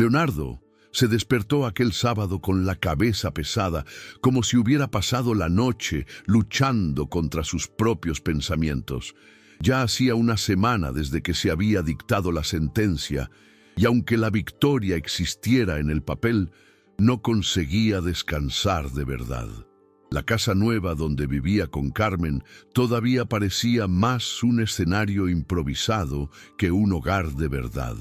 Leonardo se despertó aquel sábado con la cabeza pesada, como si hubiera pasado la noche luchando contra sus propios pensamientos. Ya hacía una semana desde que se había dictado la sentencia, y aunque la victoria existiera en el papel, no conseguía descansar de verdad. La casa nueva donde vivía con Carmen todavía parecía más un escenario improvisado que un hogar de verdad.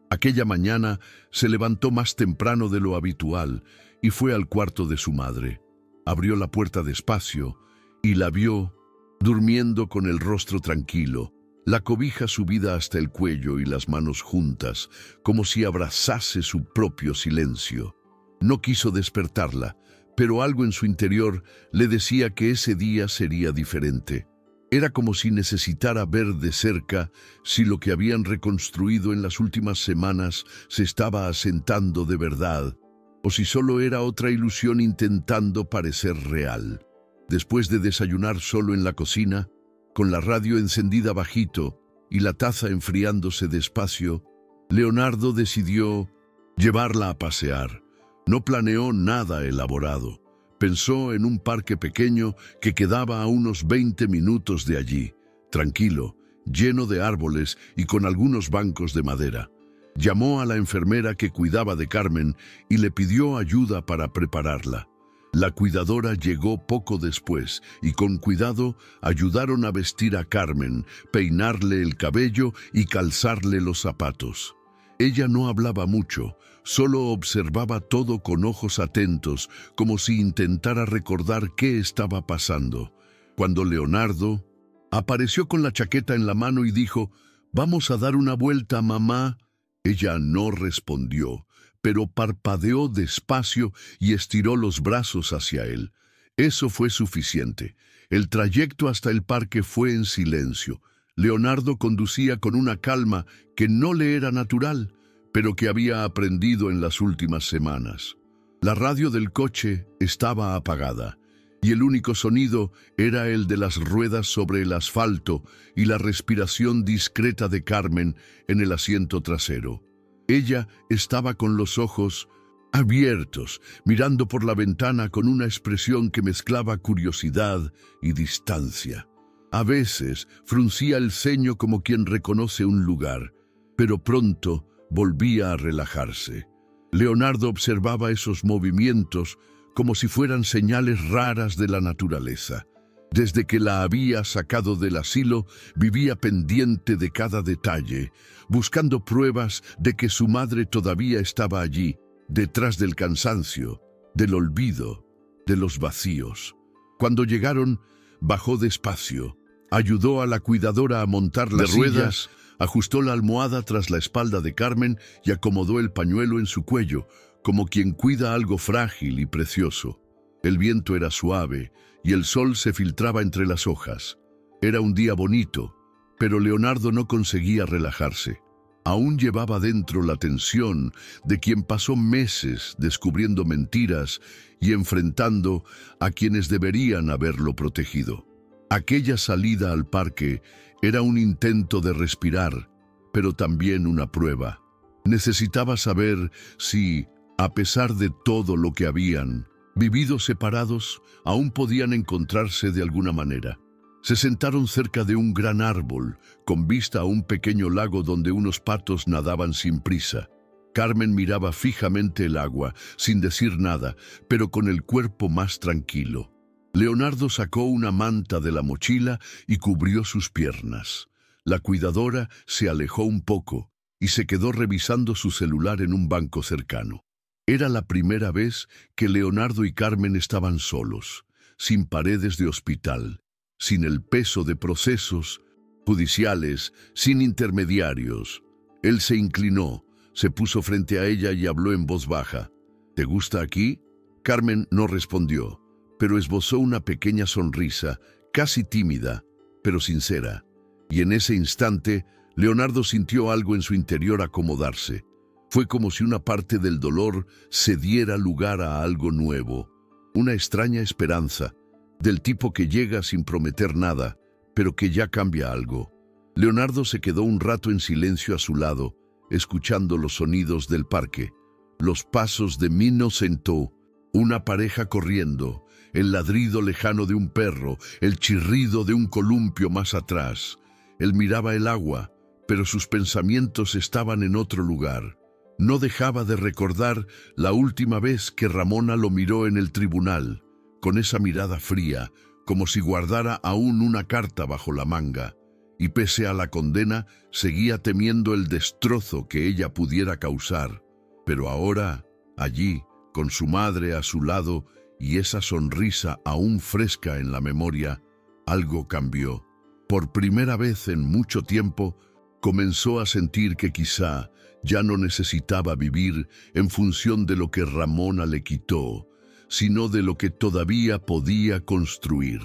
Aquella mañana se levantó más temprano de lo habitual y fue al cuarto de su madre. Abrió la puerta despacio y la vio durmiendo con el rostro tranquilo, la cobija subida hasta el cuello y las manos juntas, como si abrazase su propio silencio. No quiso despertarla, pero algo en su interior le decía que ese día sería diferente. Era como si necesitara ver de cerca si lo que habían reconstruido en las últimas semanas se estaba asentando de verdad, o si solo era otra ilusión intentando parecer real. Después de desayunar solo en la cocina, con la radio encendida bajito y la taza enfriándose despacio, Leonardo decidió llevarla a pasear. No planeó nada elaborado. Pensó en un parque pequeño que quedaba a unos 20 minutos de allí, tranquilo, lleno de árboles y con algunos bancos de madera. Llamó a la enfermera que cuidaba de Carmen y le pidió ayuda para prepararla. La cuidadora llegó poco después y con cuidado ayudaron a vestir a Carmen, peinarle el cabello y calzarle los zapatos. Ella no hablaba mucho, solo observaba todo con ojos atentos, como si intentara recordar qué estaba pasando. Cuando Leonardo apareció con la chaqueta en la mano y dijo, «¿Vamos a dar una vuelta, mamá?», ella no respondió, pero parpadeó despacio y estiró los brazos hacia él. Eso fue suficiente. El trayecto hasta el parque fue en silencio. Leonardo conducía con una calma que no le era natural, pero que había aprendido en las últimas semanas. La radio del coche estaba apagada, y el único sonido era el de las ruedas sobre el asfalto y la respiración discreta de Carmen en el asiento trasero. Ella estaba con los ojos abiertos, mirando por la ventana con una expresión que mezclaba curiosidad y distancia. A veces fruncía el ceño como quien reconoce un lugar, pero pronto volvía a relajarse. Leonardo observaba esos movimientos como si fueran señales raras de la naturaleza. Desde que la había sacado del asilo, vivía pendiente de cada detalle, buscando pruebas de que su madre todavía estaba allí, detrás del cansancio, del olvido, de los vacíos. Cuando llegaron, bajó despacio, ayudó a la cuidadora a montar las ruedas, ajustó la almohada tras la espalda de Carmen y acomodó el pañuelo en su cuello, como quien cuida algo frágil y precioso. El viento era suave y el sol se filtraba entre las hojas. Era un día bonito, pero Leonardo no conseguía relajarse. Aún llevaba dentro la tensión de quien pasó meses descubriendo mentiras y enfrentando a quienes deberían haberlo protegido. Aquella salida al parque era un intento de respirar, pero también una prueba. Necesitaba saber si, a pesar de todo lo que habían vivido separados, aún podían encontrarse de alguna manera. Se sentaron cerca de un gran árbol, con vista a un pequeño lago donde unos patos nadaban sin prisa. Carmen miraba fijamente el agua, sin decir nada, pero con el cuerpo más tranquilo. Leonardo sacó una manta de la mochila y cubrió sus piernas. La cuidadora se alejó un poco y se quedó revisando su celular en un banco cercano. Era la primera vez que Leonardo y Carmen estaban solos, sin paredes de hospital, sin el peso de procesos judiciales, sin intermediarios. Él se inclinó, se puso frente a ella y habló en voz baja. «¿Te gusta aquí?». Carmen no respondió, pero esbozó una pequeña sonrisa, casi tímida, pero sincera. Y en ese instante, Leonardo sintió algo en su interior acomodarse. Fue como si una parte del dolor se diera lugar a algo nuevo, una extraña esperanza, del tipo que llega sin prometer nada, pero que ya cambia algo. Leonardo se quedó un rato en silencio a su lado, escuchando los sonidos del parque, Los pasos de Mino sentó, una pareja corriendo, el ladrido lejano de un perro, el chirrido de un columpio más atrás. Él miraba el agua, pero sus pensamientos estaban en otro lugar. No dejaba de recordar la última vez que Ramona lo miró en el tribunal, con esa mirada fría, como si guardara aún una carta bajo la manga, y pese a la condena, seguía temiendo el destrozo que ella pudiera causar. Pero ahora, allí, con su madre a su lado y esa sonrisa aún fresca en la memoria, algo cambió. Por primera vez en mucho tiempo, comenzó a sentir que quizá ya no necesitaba vivir en función de lo que Ramona le quitó, sino de lo que todavía podía construir.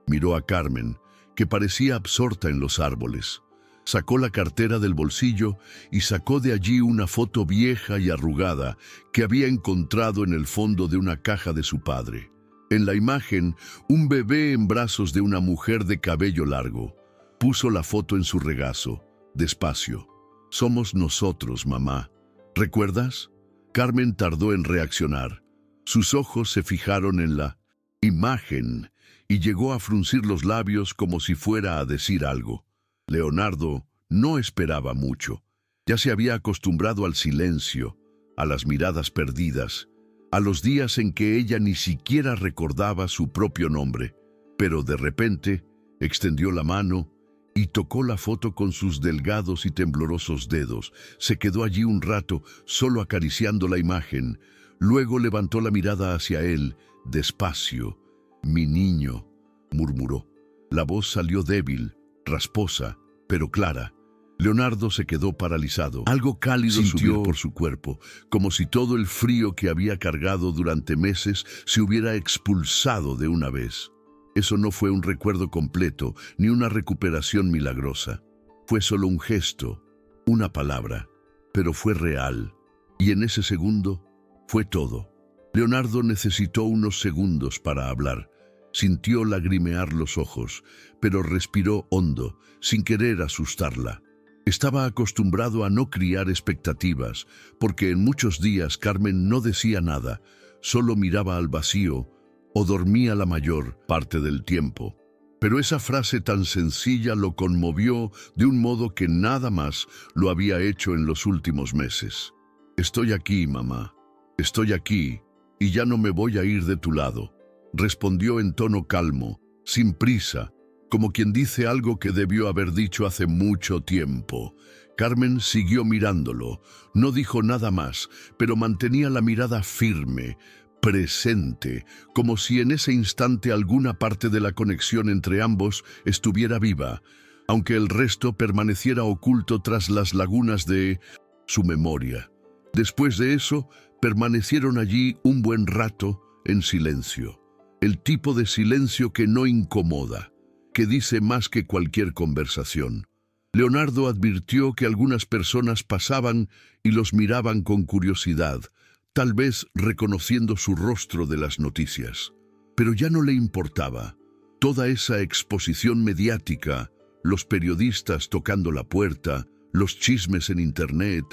Miró a Carmen, que parecía absorta en los árboles. Sacó la cartera del bolsillo y sacó de allí una foto vieja y arrugada que había encontrado en el fondo de una caja de su padre. En la imagen, un bebé en brazos de una mujer de cabello largo. Puso la foto en su regazo, despacio. «Somos nosotros, mamá. ¿Recuerdas?» Carmen tardó en reaccionar. Sus ojos se fijaron en la imagen y llegó a fruncir los labios como si fuera a decir algo. Leonardo no esperaba mucho. Ya se había acostumbrado al silencio, a las miradas perdidas, a los días en que ella ni siquiera recordaba su propio nombre. Pero de repente extendió la mano y tocó la foto con sus delgados y temblorosos dedos. Se quedó allí un rato, solo acariciando la imagen. Luego levantó la mirada hacia él, despacio. «Mi niño», murmuró. La voz salió débil, rasposa, pero clara. Leonardo se quedó paralizado. Algo cálido sintió por su cuerpo, como si todo el frío que había cargado durante meses se hubiera expulsado de una vez. Eso no fue un recuerdo completo, ni una recuperación milagrosa. Fue solo un gesto, una palabra, pero fue real. Y en ese segundo, fue todo. Leonardo necesitó unos segundos para hablar. Sintió lagrimear los ojos, pero respiró hondo, sin querer asustarla. Estaba acostumbrado a no criar expectativas, porque en muchos días Carmen no decía nada, solo miraba al vacío o dormía la mayor parte del tiempo. Pero esa frase tan sencilla lo conmovió de un modo que nada más lo había hecho en los últimos meses. «Estoy aquí, mamá. Estoy aquí, y ya no me voy a ir de tu lado», respondió en tono calmo, sin prisa, como quien dice algo que debió haber dicho hace mucho tiempo. Carmen siguió mirándolo, no dijo nada más, pero mantenía la mirada firme, presente, como si en ese instante alguna parte de la conexión entre ambos estuviera viva, aunque el resto permaneciera oculto tras las lagunas de su memoria. Después de eso, permanecieron allí un buen rato en silencio. El tipo de silencio que no incomoda, que dice más que cualquier conversación. Leonardo advirtió que algunas personas pasaban y los miraban con curiosidad, tal vez reconociendo su rostro de las noticias. Pero ya no le importaba. Toda esa exposición mediática, los periodistas tocando la puerta, los chismes en internet,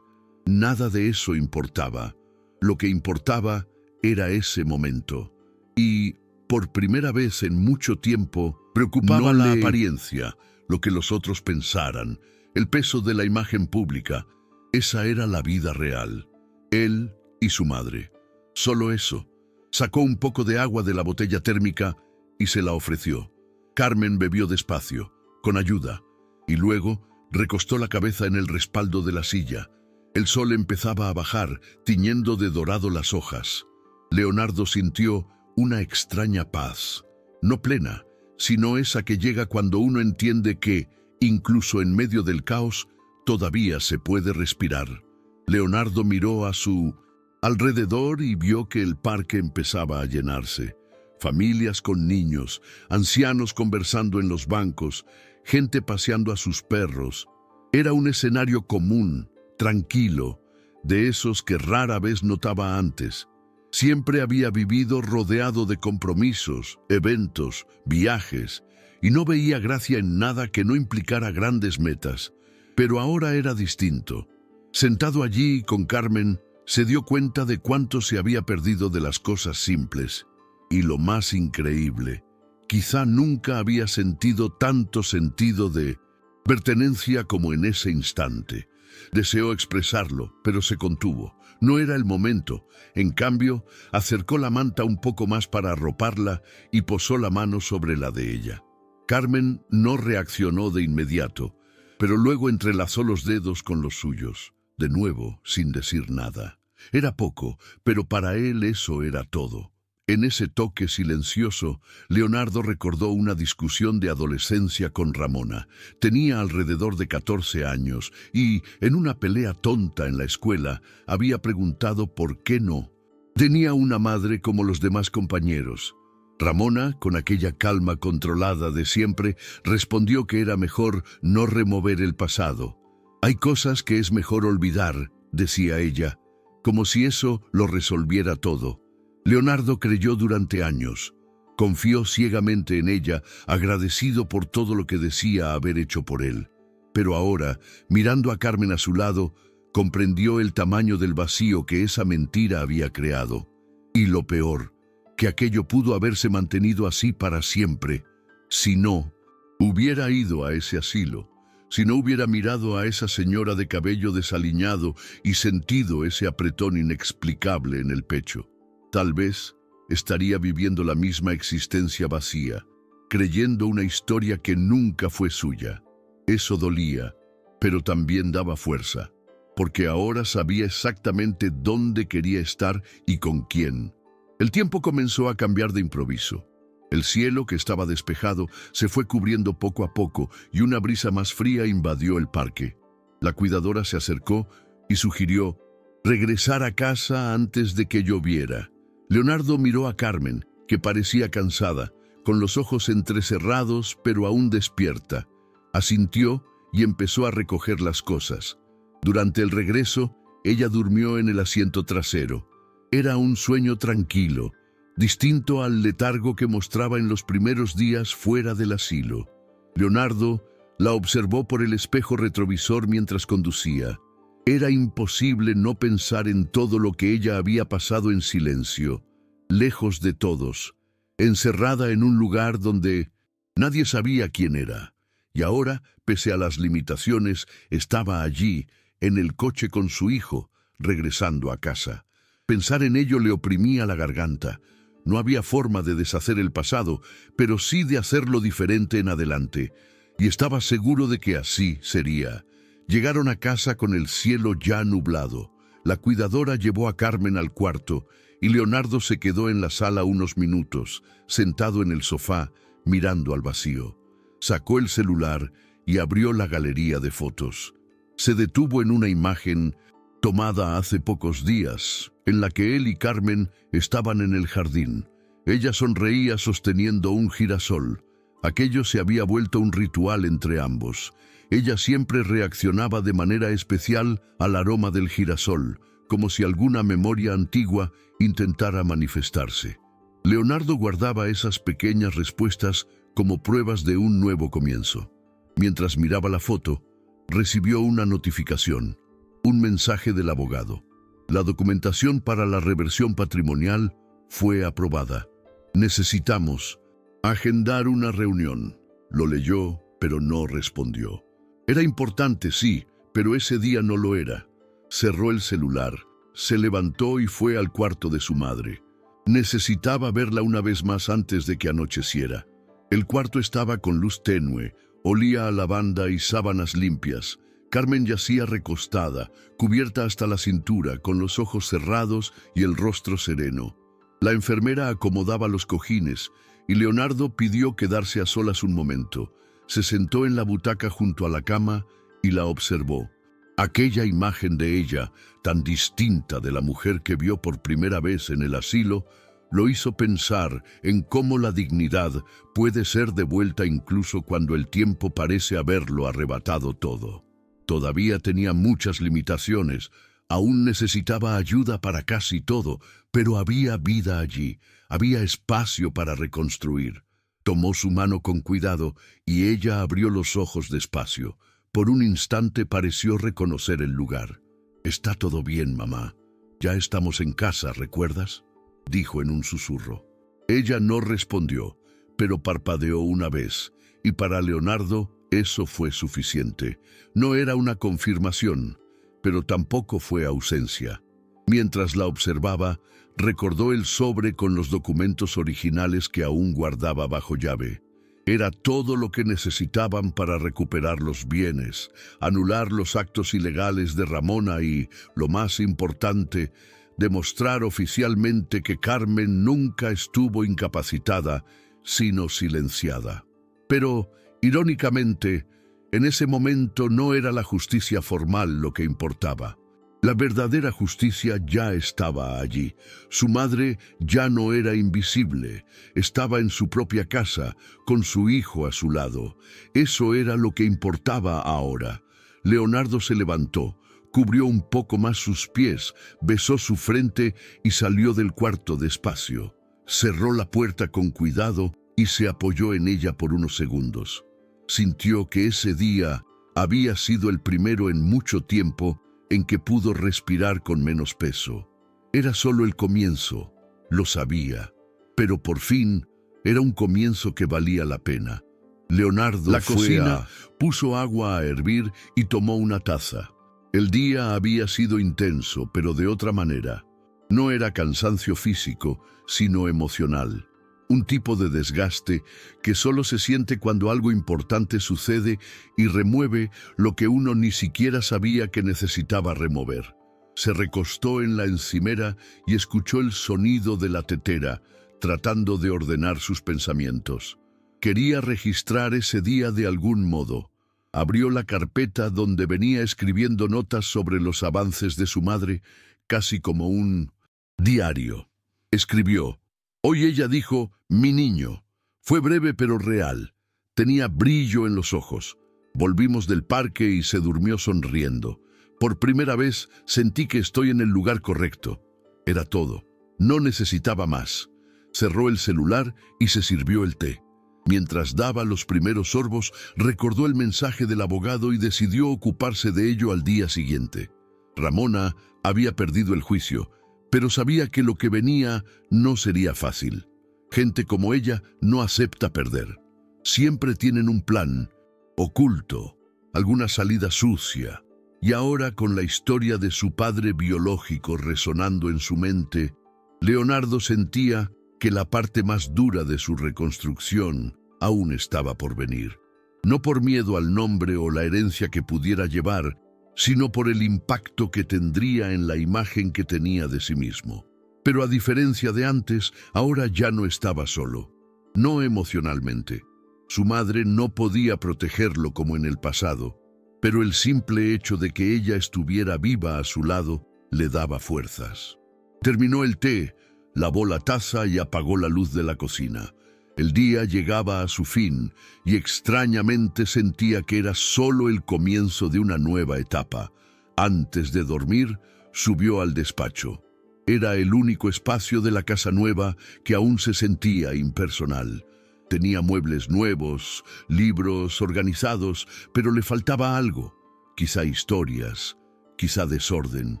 nada de eso importaba. Lo que importaba era ese momento. Y, por primera vez en mucho tiempo, preocupaba la apariencia, lo que los otros pensaran, el peso de la imagen pública. Esa era la vida real. Él y su madre. Solo eso. Sacó un poco de agua de la botella térmica y se la ofreció. Carmen bebió despacio, con ayuda, y luego recostó la cabeza en el respaldo de la silla. El sol empezaba a bajar, tiñendo de dorado las hojas. Leonardo sintió una extraña paz, no plena, sino esa que llega cuando uno entiende que, incluso en medio del caos, todavía se puede respirar. Leonardo miró a su alrededor y vio que el parque empezaba a llenarse. Familias con niños, ancianos conversando en los bancos, gente paseando a sus perros. Era un escenario común, tranquilo, de esos que rara vez notaba antes. Siempre había vivido rodeado de compromisos, eventos, viajes, y no veía gracia en nada que no implicara grandes metas. Pero ahora era distinto. Sentado allí con Carmen, Se dio cuenta de cuánto se había perdido de las cosas simples. Y lo más increíble, quizá nunca había sentido tanto sentido de pertenencia como en ese instante. Deseó expresarlo, pero se contuvo. No era el momento. En cambio, acercó la manta un poco más para arroparla y posó la mano sobre la de ella. Carmen no reaccionó de inmediato, pero luego entrelazó los dedos con los suyos, de nuevo sin decir nada. Era poco, pero para él eso era todo. En ese toque silencioso, Leonardo recordó una discusión de adolescencia con Ramona. Tenía alrededor de 14 años y, en una pelea tonta en la escuela, había preguntado por qué no. Tenía una madre como los demás compañeros. Ramona, con aquella calma controlada de siempre, respondió que era mejor no remover el pasado. «Hay cosas que es mejor olvidar», decía ella, como si eso lo resolviera todo. Leonardo creyó durante años. Confió ciegamente en ella, agradecido por todo lo que decía haber hecho por él. Pero ahora, mirando a Carmen a su lado, comprendió el tamaño del vacío que esa mentira había creado. Y lo peor, que aquello pudo haberse mantenido así para siempre. Si no, hubiera ido a ese asilo. Si no hubiera mirado a esa señora de cabello desaliñado y sentido ese apretón inexplicable en el pecho. Tal vez estaría viviendo la misma existencia vacía, creyendo una historia que nunca fue suya. Eso dolía, pero también daba fuerza, porque ahora sabía exactamente dónde quería estar y con quién. El tiempo comenzó a cambiar de improviso. El cielo, que estaba despejado, se fue cubriendo poco a poco y una brisa más fría invadió el parque. La cuidadora se acercó y sugirió regresar a casa antes de que lloviera. Leonardo miró a Carmen, que parecía cansada, con los ojos entrecerrados pero aún despierta. Asintió y empezó a recoger las cosas. Durante el regreso, ella durmió en el asiento trasero. Era un sueño tranquilo, distinto al letargo que mostraba en los primeros días fuera del asilo. Leonardo la observó por el espejo retrovisor mientras conducía. Era imposible no pensar en todo lo que ella había pasado en silencio, lejos de todos, encerrada en un lugar donde nadie sabía quién era. Y ahora, pese a las limitaciones, estaba allí, en el coche con su hijo, regresando a casa. Pensar en ello le oprimía la garganta. No había forma de deshacer el pasado, pero sí de hacerlo diferente en adelante. Y estaba seguro de que así sería. Llegaron a casa con el cielo ya nublado. La cuidadora llevó a Carmen al cuarto y Leonardo se quedó en la sala unos minutos, sentado en el sofá, mirando al vacío. Sacó el celular y abrió la galería de fotos. Se detuvo en una imagen tomada hace pocos días, en la que él y Carmen estaban en el jardín. Ella sonreía sosteniendo un girasol. Aquello se había vuelto un ritual entre ambos. Ella siempre reaccionaba de manera especial al aroma del girasol, como si alguna memoria antigua intentara manifestarse. Leonardo guardaba esas pequeñas respuestas como pruebas de un nuevo comienzo. Mientras miraba la foto, recibió una notificación, un mensaje del abogado. La documentación para la reversión patrimonial fue aprobada. Necesitamos agendar una reunión. Lo leyó, pero no respondió. Era importante, sí, pero ese día no lo era. Cerró el celular, se levantó y fue al cuarto de su madre. Necesitaba verla una vez más antes de que anocheciera. El cuarto estaba con luz tenue, olía a lavanda y sábanas limpias. Carmen yacía recostada, cubierta hasta la cintura, con los ojos cerrados y el rostro sereno. La enfermera acomodaba los cojines y Leonardo pidió quedarse a solas un momento. Se sentó en la butaca junto a la cama y la observó. Aquella imagen de ella, tan distinta de la mujer que vio por primera vez en el asilo, lo hizo pensar en cómo la dignidad puede ser devuelta incluso cuando el tiempo parece haberlo arrebatado todo. Todavía tenía muchas limitaciones, aún necesitaba ayuda para casi todo, pero había vida allí, había espacio para reconstruir. Tomó su mano con cuidado y ella abrió los ojos despacio. Por un instante pareció reconocer el lugar. «Está todo bien, mamá», «Ya estamos en casa, ¿recuerdas?», dijo en un susurro. Ella no respondió, pero parpadeó una vez, y para Leonardo eso fue suficiente. No era una confirmación, pero tampoco fue ausencia. Mientras la observaba, recordó el sobre con los documentos originales que aún guardaba bajo llave. Era todo lo que necesitaban para recuperar los bienes, anular los actos ilegales de Ramona y, lo más importante, demostrar oficialmente que Carmen nunca estuvo incapacitada, sino silenciada. Pero, irónicamente, en ese momento no era la justicia formal lo que importaba. La verdadera justicia ya estaba allí. Su madre ya no era invisible. Estaba en su propia casa, con su hijo a su lado. Eso era lo que importaba ahora. Leonardo se levantó, cubrió un poco más sus pies, besó su frente y salió del cuarto despacio. Cerró la puerta con cuidado y se apoyó en ella por unos segundos. Sintió que ese día había sido el primero en mucho tiempo en que pudo respirar con menos peso. Era solo el comienzo, lo sabía, pero por fin era un comienzo que valía la pena. Leonardo La fue cocina, puso agua a hervir y tomó una taza. El día había sido intenso, pero de otra manera. No era cansancio físico, sino emocional. Un tipo de desgaste que solo se siente cuando algo importante sucede y remueve lo que uno ni siquiera sabía que necesitaba remover. Se recostó en la encimera y escuchó el sonido de la tetera, tratando de ordenar sus pensamientos. Quería registrar ese día de algún modo. Abrió la carpeta donde venía escribiendo notas sobre los avances de su madre, casi como un diario. Escribió: «Hoy ella dijo, mi niño». Fue breve pero real. Tenía brillo en los ojos. Volvimos del parque y se durmió sonriendo. Por primera vez sentí que estoy en el lugar correcto. Era todo. No necesitaba más. Cerró el celular y se sirvió el té. Mientras daba los primeros sorbos, recordó el mensaje del abogado y decidió ocuparse de ello al día siguiente. Ramona había perdido el juicio, pero sabía que lo que venía no sería fácil. Gente como ella no acepta perder. Siempre tienen un plan oculto, alguna salida sucia. Y ahora, con la historia de su padre biológico resonando en su mente, Leonardo sentía que la parte más dura de su reconstrucción aún estaba por venir. No por miedo al nombre o la herencia que pudiera llevar, sino por el impacto que tendría en la imagen que tenía de sí mismo. Pero a diferencia de antes, ahora ya no estaba solo. No emocionalmente. Su madre no podía protegerlo como en el pasado, pero el simple hecho de que ella estuviera viva a su lado le daba fuerzas. Terminó el té, lavó la taza y apagó la luz de la cocina. El día llegaba a su fin y extrañamente sentía que era solo el comienzo de una nueva etapa. Antes de dormir, subió al despacho. Era el único espacio de la casa nueva que aún se sentía impersonal. Tenía muebles nuevos, libros organizados, pero le faltaba algo. Quizá historias, quizá desorden.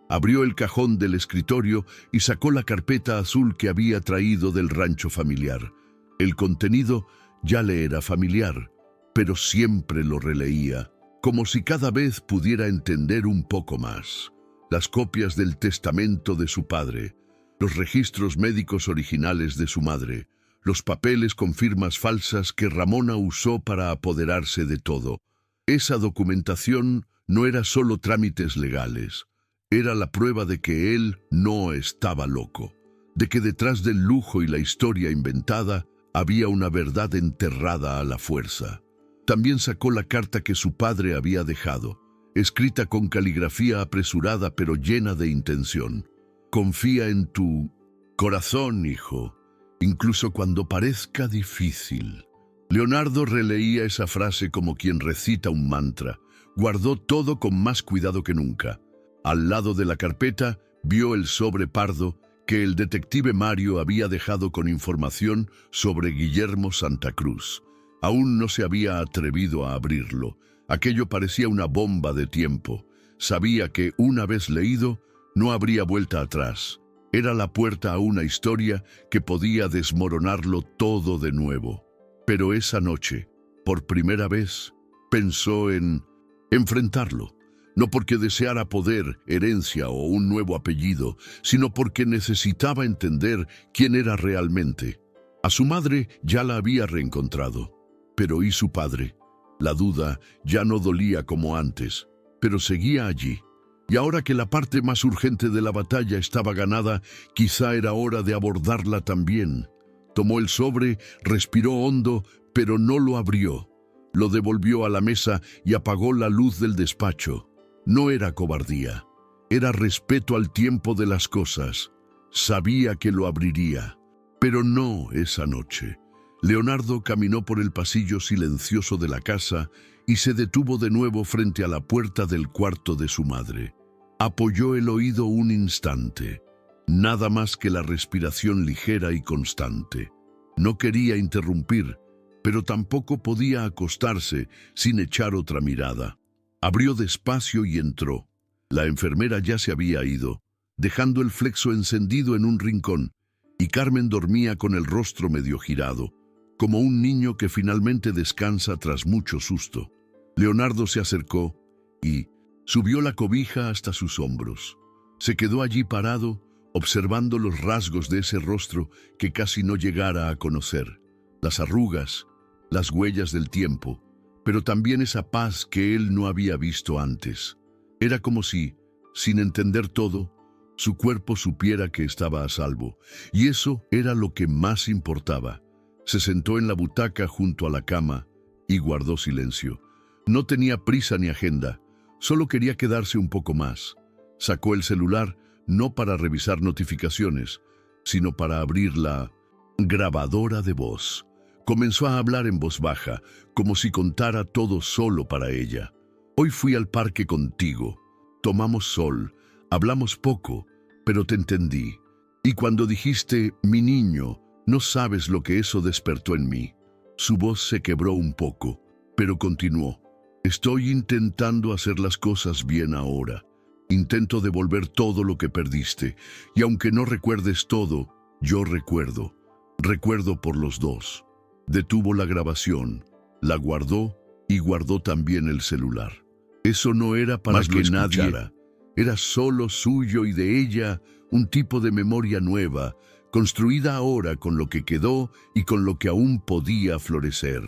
Abrió el cajón del escritorio y sacó la carpeta azul que había traído del rancho familiar. El contenido ya le era familiar, pero siempre lo releía, como si cada vez pudiera entender un poco más. Las copias del testamento de su padre, los registros médicos originales de su madre, los papeles con firmas falsas que Ramona usó para apoderarse de todo. Esa documentación no era solo trámites legales, era la prueba de que él no estaba loco, de que detrás del lujo y la historia inventada había una verdad enterrada a la fuerza. También sacó la carta que su padre había dejado, escrita con caligrafía apresurada pero llena de intención. «Confía en tu corazón, hijo, incluso cuando parezca difícil». Leonardo releía esa frase como quien recita un mantra. Guardó todo con más cuidado que nunca. Al lado de la carpeta vio el sobre pardo que el detective Mario había dejado con información sobre Guillermo Santa Cruz. Aún no se había atrevido a abrirlo. Aquello parecía una bomba de tiempo. Sabía que, una vez leído, No habría vuelta atrás. Era la puerta a una historia que podía desmoronarlo todo de nuevo. Pero esa noche, por primera vez, pensó en enfrentarlo. No porque deseara poder, herencia o un nuevo apellido, sino porque necesitaba entender quién era realmente. A su madre ya la había reencontrado. Pero ¿y su padre? La duda ya no dolía como antes, pero seguía allí. Y ahora que la parte más urgente de la batalla estaba ganada, quizá era hora de abordarla también. Tomó el sobre, respiró hondo, pero no lo abrió. Lo devolvió a la mesa y apagó la luz del despacho. No era cobardía, era respeto al tiempo de las cosas. Sabía que lo abriría, pero no esa noche. Leonardo caminó por el pasillo silencioso de la casa y se detuvo de nuevo frente a la puerta del cuarto de su madre. Apoyó el oído un instante, nada más que la respiración ligera y constante. No quería interrumpir, pero tampoco podía acostarse sin echar otra mirada. Abrió despacio y entró. La enfermera ya se había ido, dejando el flexo encendido en un rincón, y Carmen dormía con el rostro medio girado, como un niño que finalmente descansa tras mucho susto. Leonardo se acercó y subió la cobija hasta sus hombros. Se quedó allí parado, observando los rasgos de ese rostro que casi no llegara a conocer, las arrugas, las huellas del tiempo, pero también esa paz que él no había visto antes. Era como si, sin entender todo, su cuerpo supiera que estaba a salvo, y eso era lo que más importaba. Se sentó en la butaca junto a la cama y guardó silencio. No tenía prisa ni agenda, solo quería quedarse un poco más. Sacó el celular, no para revisar notificaciones, sino para abrir la grabadora de voz. Comenzó a hablar en voz baja, como si contara todo solo para ella. Hoy fui al parque contigo. Tomamos sol. Hablamos poco, pero te entendí. Y cuando dijiste, mi niño, no sabes lo que eso despertó en mí. Su voz se quebró un poco, pero continuó. Estoy intentando hacer las cosas bien ahora. Intento devolver todo lo que perdiste. Y aunque no recuerdes todo, yo recuerdo. Recuerdo por los dos. Detuvo la grabación, la guardó y guardó también el celular. Eso no era para que nadie, era solo suyo y de ella, un tipo de memoria nueva, construida ahora con lo que quedó y con lo que aún podía florecer.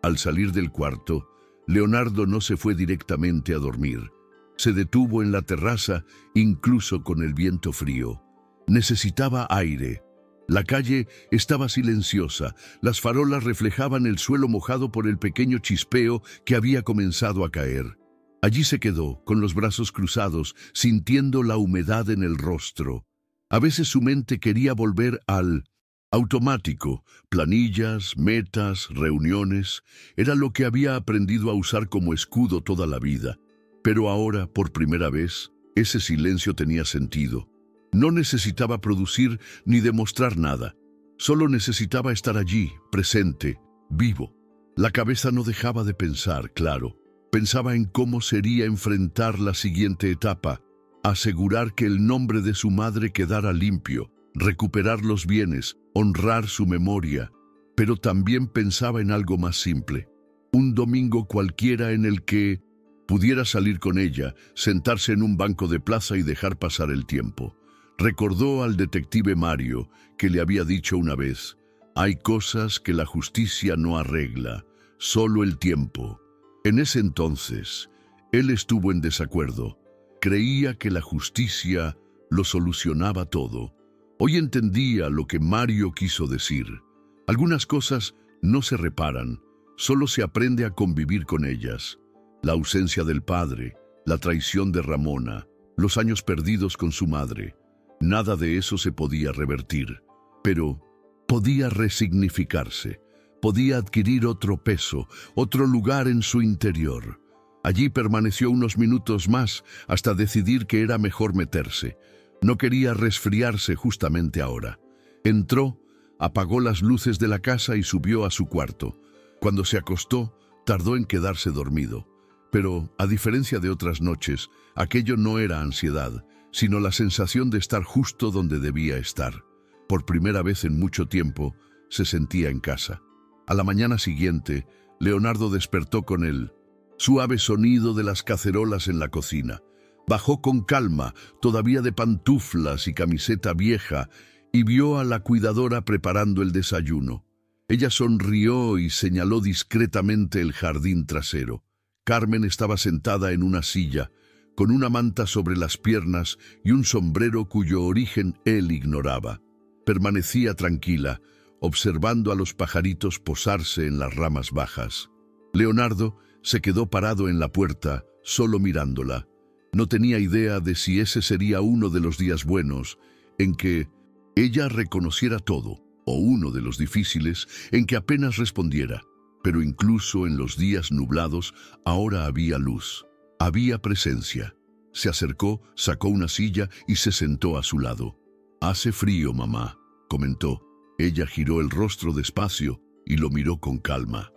Al salir del cuarto, Leonardo no se fue directamente a dormir. Se detuvo en la terraza, incluso con el viento frío. Necesitaba aire. La calle estaba silenciosa, las farolas reflejaban el suelo mojado por el pequeño chispeo que había comenzado a caer. Allí se quedó, con los brazos cruzados, sintiendo la humedad en el rostro. A veces su mente quería volver al automático, planillas, metas, reuniones. Era lo que había aprendido a usar como escudo toda la vida. Pero ahora, por primera vez, ese silencio tenía sentido. No necesitaba producir ni demostrar nada. Solo necesitaba estar allí, presente, vivo. La cabeza no dejaba de pensar, claro. Pensaba en cómo sería enfrentar la siguiente etapa, asegurar que el nombre de su madre quedara limpio, recuperar los bienes, honrar su memoria. Pero también pensaba en algo más simple. Un domingo cualquiera en el que pudiera salir con ella, sentarse en un banco de plaza y dejar pasar el tiempo. Recordó al detective Mario, que le había dicho una vez, hay cosas que la justicia no arregla, solo el tiempo. En ese entonces, él estuvo en desacuerdo. Creía que la justicia lo solucionaba todo. Hoy entendía lo que Mario quiso decir. Algunas cosas no se reparan, solo se aprende a convivir con ellas. La ausencia del padre, la traición de Ramona, los años perdidos con su madre. Nada de eso se podía revertir, pero podía resignificarse, podía adquirir otro peso, otro lugar en su interior. Allí permaneció unos minutos más hasta decidir que era mejor meterse. No quería resfriarse justamente ahora. Entró, apagó las luces de la casa y subió a su cuarto. Cuando se acostó, tardó en quedarse dormido. Pero, a diferencia de otras noches, aquello no era ansiedad, sino la sensación de estar justo donde debía estar. Por primera vez en mucho tiempo, se sentía en casa. A la mañana siguiente, Leonardo despertó con el suave sonido de las cacerolas en la cocina. Bajó con calma, todavía de pantuflas y camiseta vieja, y vio a la cuidadora preparando el desayuno. Ella sonrió y señaló discretamente el jardín trasero. Carmen estaba sentada en una silla, con una manta sobre las piernas y un sombrero cuyo origen él ignoraba. Permanecía tranquila, observando a los pajaritos posarse en las ramas bajas. Leonardo se quedó parado en la puerta, solo mirándola. No tenía idea de si ese sería uno de los días buenos, en que ella reconociera todo, o uno de los difíciles, en que apenas respondiera. Pero incluso en los días nublados, ahora había luz, había presencia. Se acercó, sacó una silla y se sentó a su lado. «Hace frío, mamá», comentó. Ella giró el rostro despacio y lo miró con calma.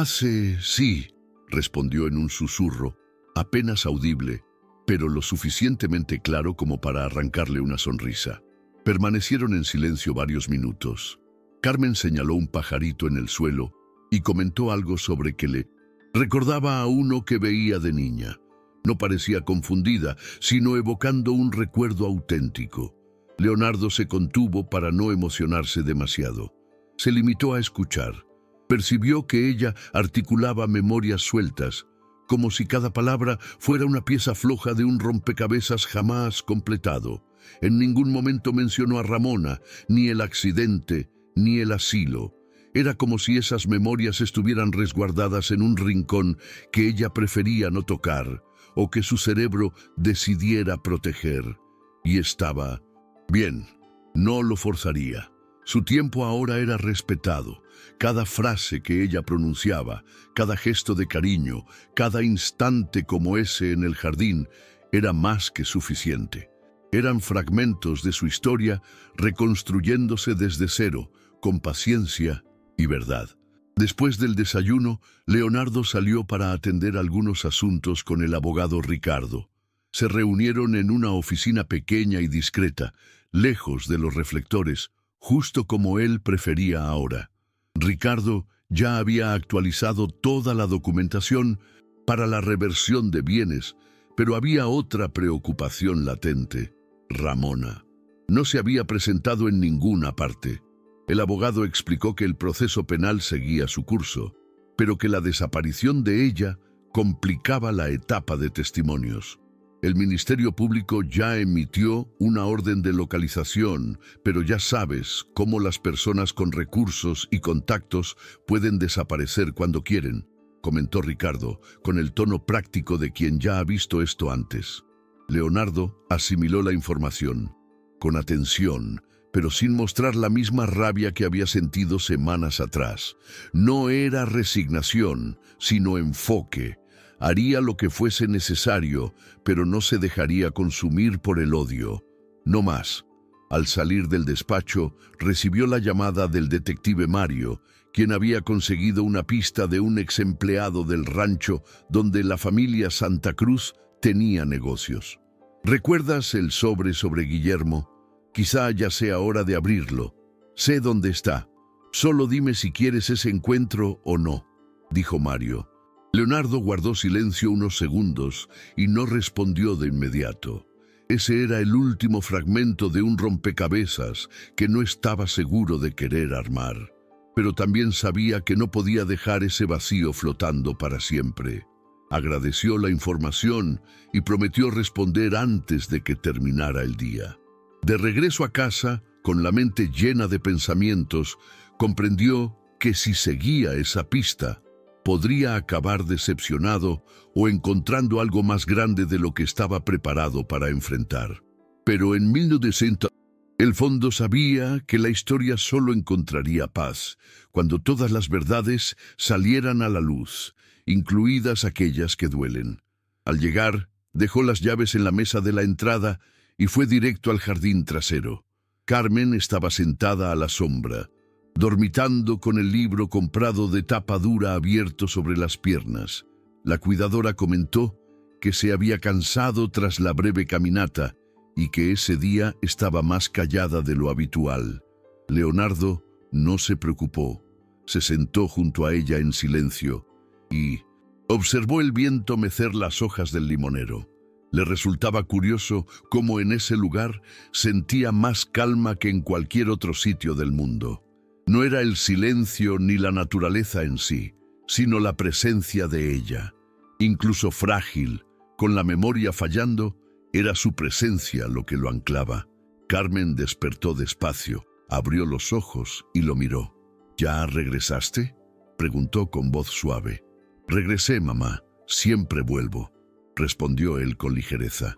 Sí», respondió en un susurro, apenas audible, pero lo suficientemente claro como para arrancarle una sonrisa. Permanecieron en silencio varios minutos. Carmen señaló un pajarito en el suelo y comentó algo sobre que le recordaba a uno que veía de niña. No parecía confundida, sino evocando un recuerdo auténtico. Leonardo se contuvo para no emocionarse demasiado. Se limitó a escuchar. Percibió que ella articulaba memorias sueltas, como si cada palabra fuera una pieza floja de un rompecabezas jamás completado. En ningún momento mencionó a Ramona, ni el accidente, ni el asilo. Era como si esas memorias estuvieran resguardadas en un rincón que ella prefería no tocar, o que su cerebro decidiera proteger. Y estaba bien, no lo forzaría. Su tiempo ahora era respetado. Cada frase que ella pronunciaba, cada gesto de cariño, cada instante como ese en el jardín, era más que suficiente. Eran fragmentos de su historia reconstruyéndose desde cero, con paciencia y verdad. Después del desayuno, Leonardo salió para atender algunos asuntos con el abogado Ricardo. Se reunieron en una oficina pequeña y discreta, lejos de los reflectores, justo como él prefería ahora. Ricardo ya había actualizado toda la documentación para la reversión de bienes, pero había otra preocupación latente: Ramona. No se había presentado en ninguna parte. El abogado explicó que el proceso penal seguía su curso, pero que la desaparición de ella complicaba la etapa de testimonios. El Ministerio Público ya emitió una orden de localización, pero ya sabes cómo las personas con recursos y contactos pueden desaparecer cuando quieren, comentó Ricardo, con el tono práctico de quien ya ha visto esto antes. Leonardo asimiló la información, con atención, pero sin mostrar la misma rabia que había sentido semanas atrás. No era resignación, sino enfoque. Haría lo que fuese necesario, pero no se dejaría consumir por el odio. No más. Al salir del despacho, recibió la llamada del detective Mario, quien había conseguido una pista de un ex empleado del rancho donde la familia Santa Cruz tenía negocios. ¿Recuerdas el sobre Guillermo? Quizá ya sea hora de abrirlo. Sé dónde está. Solo dime si quieres ese encuentro o no, dijo Mario. Leonardo guardó silencio unos segundos y no respondió de inmediato. Ese era el último fragmento de un rompecabezas que no estaba seguro de querer armar. Pero también sabía que no podía dejar ese vacío flotando para siempre. Agradeció la información y prometió responder antes de que terminara el día. De regreso a casa, con la mente llena de pensamientos, comprendió que si seguía esa pista, podría acabar decepcionado o encontrando algo más grande de lo que estaba preparado para enfrentar. Pero en 1900, el fondo sabía que la historia solo encontraría paz cuando todas las verdades salieran a la luz, incluidas aquellas que duelen. Al llegar, dejó las llaves en la mesa de la entrada y fue directo al jardín trasero. Carmen estaba sentada a la sombra, dormitando con el libro comprado de tapa dura abierto sobre las piernas. La cuidadora comentó que se había cansado tras la breve caminata y que ese día estaba más callada de lo habitual. Leonardo no se preocupó. Se sentó junto a ella en silencio y observó el viento mecer las hojas del limonero. Le resultaba curioso cómo en ese lugar sentía más calma que en cualquier otro sitio del mundo. No era el silencio ni la naturaleza en sí, sino la presencia de ella. Incluso frágil, con la memoria fallando, era su presencia lo que lo anclaba. Carmen despertó despacio, abrió los ojos y lo miró. ¿Ya regresaste?, preguntó con voz suave. «Regresé, mamá. Siempre vuelvo», respondió él con ligereza.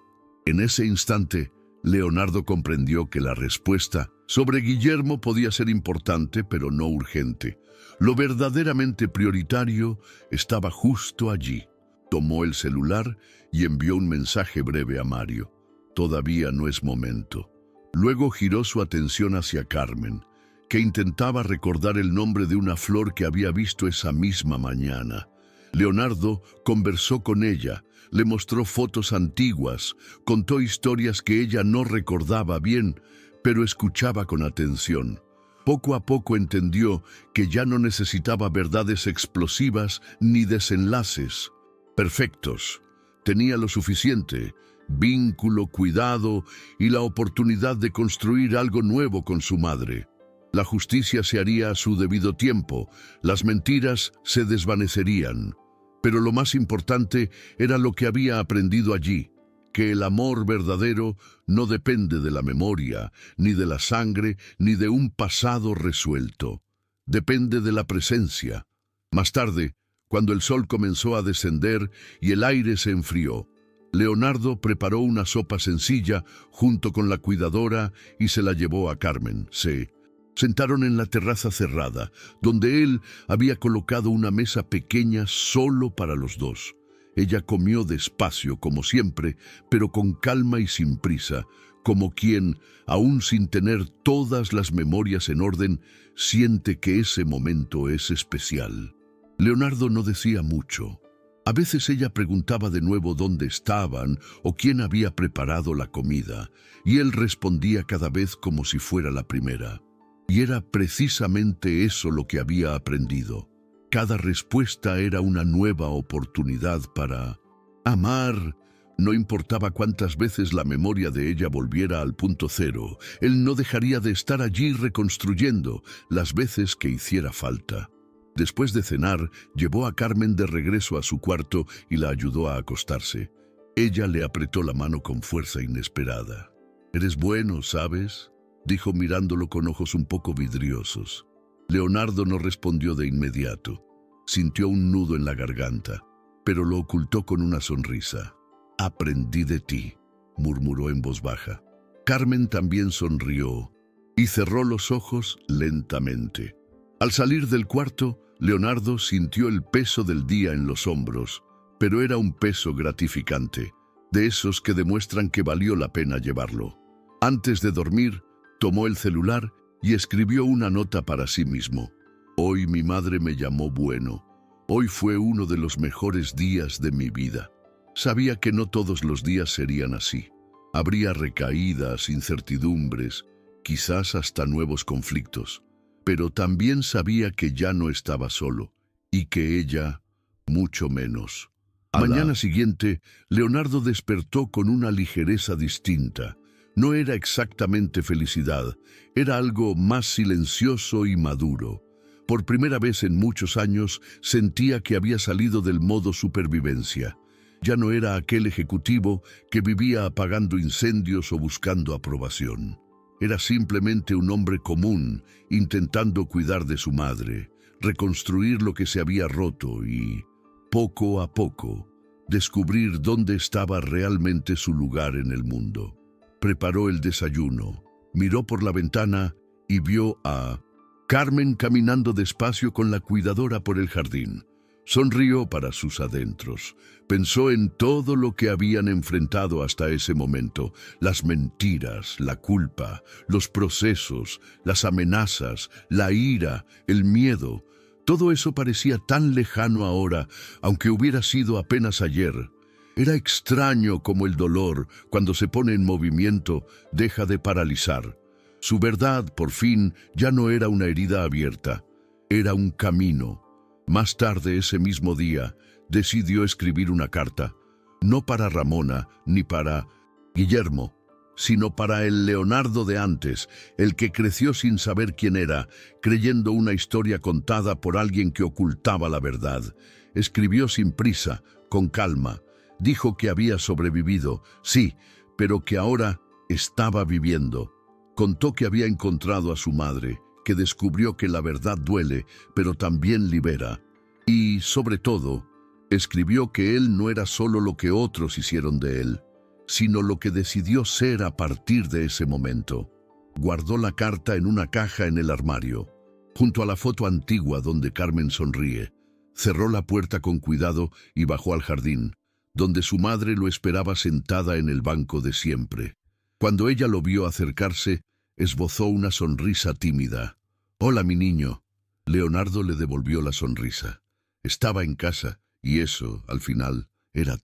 En ese instante, Leonardo comprendió que la respuesta sobre Guillermo podía ser importante, pero no urgente. Lo verdaderamente prioritario estaba justo allí. Tomó el celular y envió un mensaje breve a Mario. «Todavía no es momento». Luego giró su atención hacia Carmen, que intentaba recordar el nombre de una flor que había visto esa misma mañana. Leonardo conversó con ella, le mostró fotos antiguas, contó historias que ella no recordaba bien, pero escuchaba con atención. Poco a poco entendió que ya no necesitaba verdades explosivas ni desenlaces perfectos. Tenía lo suficiente: vínculo, cuidado y la oportunidad de construir algo nuevo con su madre. La justicia se haría a su debido tiempo, las mentiras se desvanecerían. Pero lo más importante era lo que había aprendido allí, que el amor verdadero no depende de la memoria, ni de la sangre, ni de un pasado resuelto. Depende de la presencia. Más tarde, cuando el sol comenzó a descender y el aire se enfrió, Leonardo preparó una sopa sencilla junto con la cuidadora y se la llevó a Carmen. Se sentaron en la terraza cerrada, donde él había colocado una mesa pequeña solo para los dos. Ella comió despacio, como siempre, pero con calma y sin prisa, como quien, aún sin tener todas las memorias en orden, siente que ese momento es especial. Leonardo no decía mucho. A veces ella preguntaba de nuevo dónde estaban o quién había preparado la comida, y él respondía cada vez como si fuera la primera. Y era precisamente eso lo que había aprendido. Cada respuesta era una nueva oportunidad para amar. No importaba cuántas veces la memoria de ella volviera al punto cero, él no dejaría de estar allí reconstruyendo las veces que hiciera falta. Después de cenar, llevó a Carmen de regreso a su cuarto y la ayudó a acostarse. Ella le apretó la mano con fuerza inesperada. «Eres bueno, ¿sabes?», dijo mirándolo con ojos un poco vidriosos. Leonardo no respondió de inmediato. Sintió un nudo en la garganta, pero lo ocultó con una sonrisa. «Aprendí de ti», murmuró en voz baja. Carmen también sonrió y cerró los ojos lentamente. Al salir del cuarto, Leonardo sintió el peso del día en los hombros, pero era un peso gratificante, de esos que demuestran que valió la pena llevarlo. Antes de dormir, tomó el celular y escribió una nota para sí mismo. «Hoy mi madre me llamó bueno. Hoy fue uno de los mejores días de mi vida». Sabía que no todos los días serían así. Habría recaídas, incertidumbres, quizás hasta nuevos conflictos. Pero también sabía que ya no estaba solo, y que ella, mucho menos. Mañana siguiente, Leonardo despertó con una ligereza distinta. No era exactamente felicidad, era algo más silencioso y maduro. Por primera vez en muchos años sentía que había salido del modo supervivencia. Ya no era aquel ejecutivo que vivía apagando incendios o buscando aprobación. Era simplemente un hombre común, intentando cuidar de su madre, reconstruir lo que se había roto y, poco a poco, descubrir dónde estaba realmente su lugar en el mundo. Preparó el desayuno, miró por la ventana y vio a Carmen caminando despacio con la cuidadora por el jardín. Sonrió para sus adentros. Pensó en todo lo que habían enfrentado hasta ese momento: las mentiras, la culpa, los procesos, las amenazas, la ira, el miedo. Todo eso parecía tan lejano ahora, aunque hubiera sido apenas ayer. Era extraño cómo el dolor, cuando se pone en movimiento, deja de paralizar. Su verdad, por fin, ya no era una herida abierta, era un camino. Más tarde ese mismo día, decidió escribir una carta, no para Ramona ni para Guillermo, sino para el Leonardo de antes, el que creció sin saber quién era, creyendo una historia contada por alguien que ocultaba la verdad. Escribió sin prisa, con calma. Dijo que había sobrevivido, sí, pero que ahora estaba viviendo. Contó que había encontrado a su madre, que descubrió que la verdad duele, pero también libera. Y, sobre todo, escribió que él no era solo lo que otros hicieron de él, sino lo que decidió ser a partir de ese momento. Guardó la carta en una caja en el armario, junto a la foto antigua donde Carmen sonríe. Cerró la puerta con cuidado y bajó al jardín, donde su madre lo esperaba sentada en el banco de siempre. Cuando ella lo vio acercarse, esbozó una sonrisa tímida. «Hola, mi niño». Leonardo le devolvió la sonrisa. Estaba en casa, y eso, al final, era